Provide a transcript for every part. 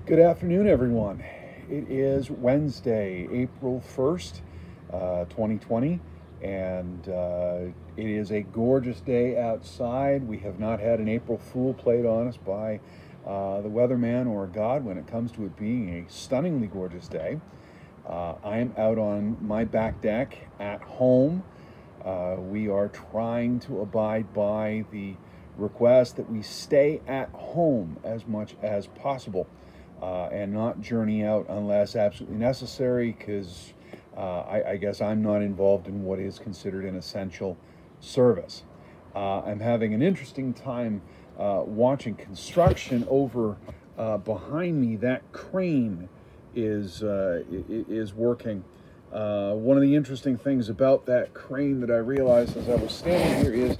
Good afternoon, everyone. It is Wednesday, April 1st, 2020, and it is a gorgeous day outside. We have not had an April Fool played on us by the weatherman or God when it comes to it being a stunningly gorgeous day. I am out on my back deck at home. We are trying to abide by the request that we stay at home as much as possible and not journey out unless absolutely necessary, because I guess I'm not involved in what is considered an essential service. I'm having an interesting time watching construction over behind me. That crane is working. One of the interesting things about that crane that I realized as I was standing here is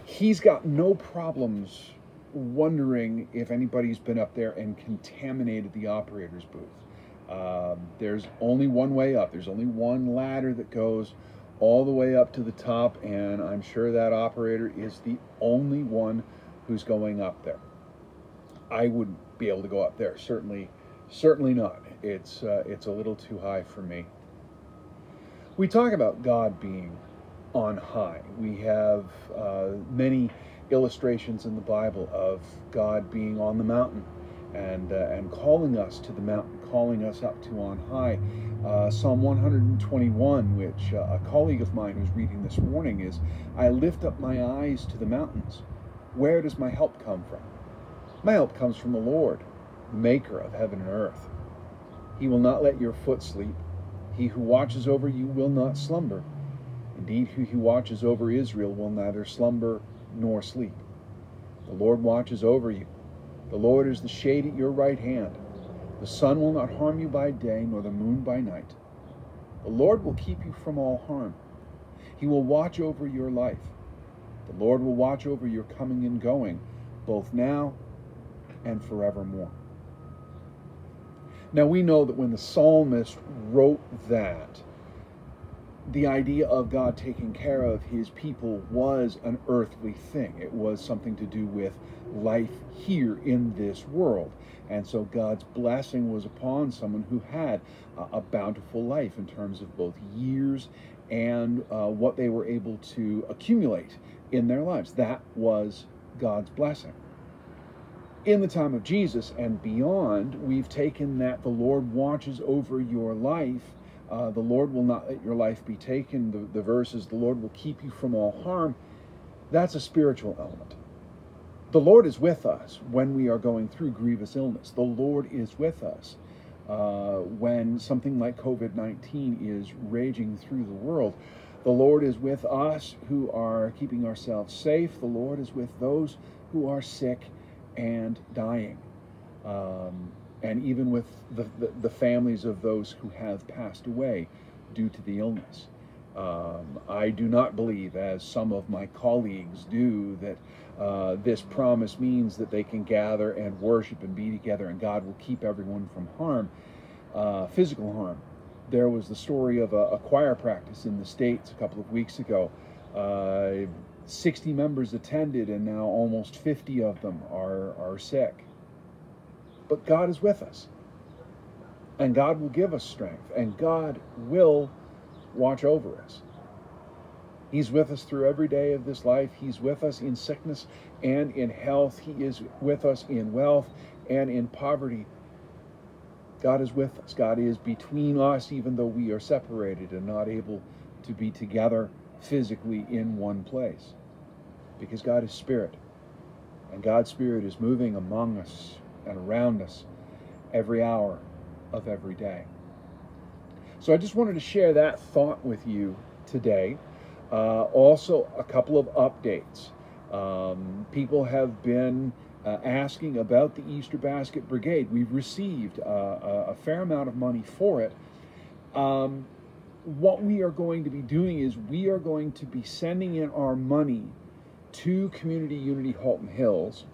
he's got no problems wondering if anybody's been up there and contaminated the operator's booth. There's only one way up. There's only one ladder that goes all the way up to the top, and I'm sure that operator is the only one who's going up there. I wouldn't be able to go up there. Certainly not. It's a little too high for me. We talk about God being on high. We have many illustrations in the Bible of God being on the mountain and calling us to the mountain, calling us up to on high. Psalm 121, which a colleague of mine who's reading this morning, is, "I lift up my eyes to the mountains. Where does my help come from? My help comes from the Lord, the maker of heaven and earth. He will not let your foot sleep. He who watches over you will not slumber. Indeed, he who watches over Israel will neither slumber nor sleep. The Lord watches over you. The Lord is the shade at your right hand. The sun will not harm you by day, nor the moon by night. The Lord will keep you from all harm. He will watch over your life. The Lord will watch over your coming and going, both now and forevermore." Now we know that when the psalmist wrote that, the idea of God taking care of his people was an earthly thing. It was something to do with life here in this world. And so God's blessing was upon someone who had a bountiful life in terms of both years and what they were able to accumulate in their lives. That was God's blessing. In the time of Jesus and beyond, we've taken that the Lord watches over your life. The Lord will not let your life be taken. The verse is, "The Lord will keep you from all harm." That's a spiritual element. The Lord is with us when we are going through grievous illness. The Lord is with us when something like COVID-19 is raging through the world. The Lord is with us who are keeping ourselves safe. The Lord is with those who are sick and dying. And even with the families of those who have passed away due to the illness. I do not believe, as some of my colleagues do, that this promise means that they can gather and worship and be together and God will keep everyone from harm, physical harm. There was the story of a choir practice in the States a couple of weeks ago. 60 members attended, and now almost 50 of them are sick. But God is with us, and God will give us strength, and God will watch over us. He's with us through every day of this life. He's with us in sickness and in health. He is with us in wealth and in poverty. God is with us. God is between us, even though we are separated and not able to be together physically in one place. Because God is spirit, and God's spirit is moving among us and around us every hour of every day. So I just wanted to share that thought with you today. Also, a couple of updates. People have been asking about the Easter Basket Brigade. We've received a fair amount of money for it. What we are going to be doing is we are going to be sending in our money to Community Unity Halton Hills,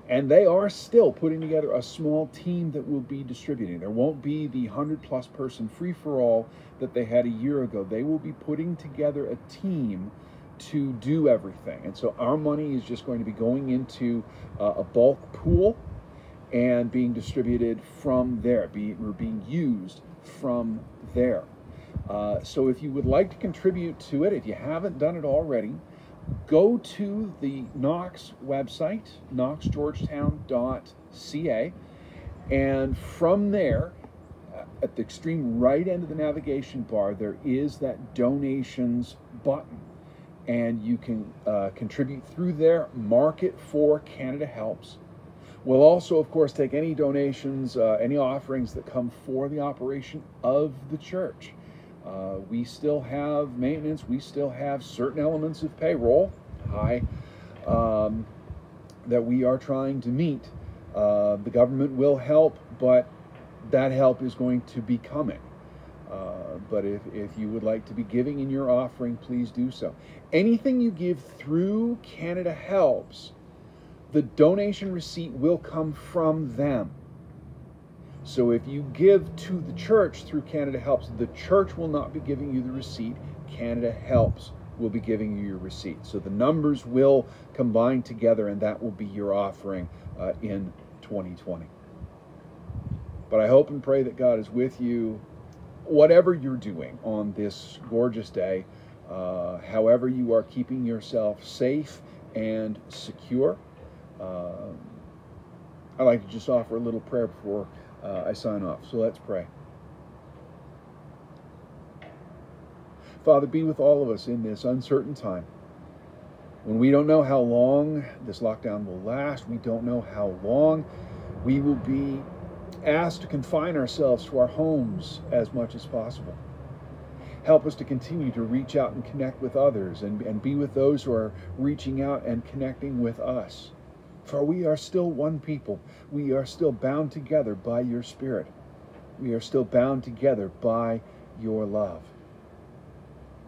and they are still putting together a small team that will be distributing. There won't be the 100-plus person free-for-all that they had a year ago. They will be putting together a team to do everything. And so our money is just going to be going into a bulk pool, and being distributed from there, or being used from there. So if you would like to contribute to it, if you haven't done it already, go to the Knox website, knoxgeorgetown.ca, and from there, at the extreme right end of the navigation bar, there is that donations button, and you can contribute through there. Mark it for Canada Helps. We'll also, of course, take any donations, any offerings that come for the operation of the church. We still have maintenance. We still have certain elements of payroll, that we are trying to meet. The government will help, but that help is going to be coming. But if you would like to be giving in your offering, please do so. Anything you give through Canada Helps, the donation receipt will come from them. So if you give to the church through Canada Helps, the church will not be giving you the receipt. Canada Helps will be giving you your receipt. So the numbers will combine together, and that will be your offering in 2020. But I hope and pray that God is with you, whatever you're doing on this gorgeous day, however you are keeping yourself safe and secure. I'd like to just offer a little prayer before I sign off. So let's pray. Father, be with all of us in this uncertain time, when we don't know how long this lockdown will last. We don't know how long we will be asked to confine ourselves to our homes as much as possible. Help us to continue to reach out and connect with others, and be with those who are reaching out and connecting with us. For we are still one people. We are still bound together by your Spirit. We are still bound together by your love.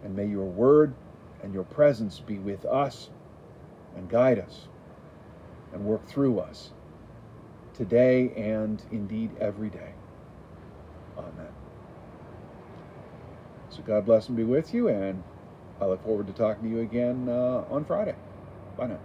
And may your word and your presence be with us and guide us and work through us today and indeed every day. Amen. So God bless and be with you, and I look forward to talking to you again on Friday. Bye now.